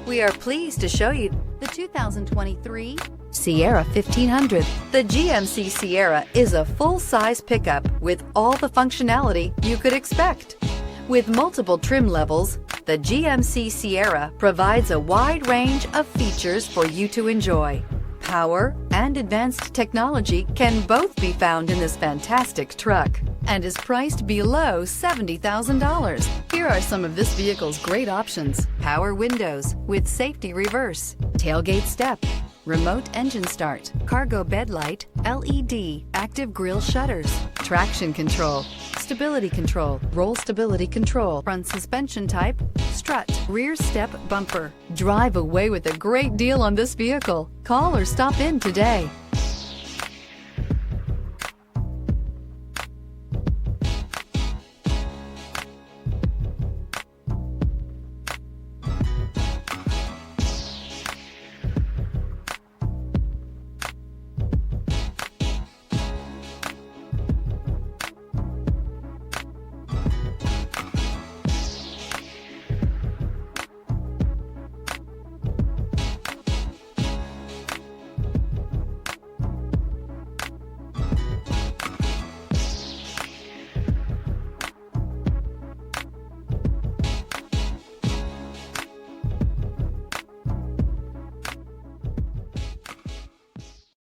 We are pleased to show you the 2023 Sierra 1500. The GMC Sierra is a full-size pickup with all the functionality you could expect. With multiple trim levels, the GMC Sierra provides a wide range of features for you to enjoy. Power and advanced technology can both be found in this fantastic truck and is priced below $70,000. Here are some of this vehicle's great options: power windows with safety reverse, tailgate step, remote engine start, cargo bed light, LED, active grille shutters, traction control, stability control, roll stability control, front suspension type, strut, rear step bumper. Drive away with a great deal on this vehicle. Call or stop in today.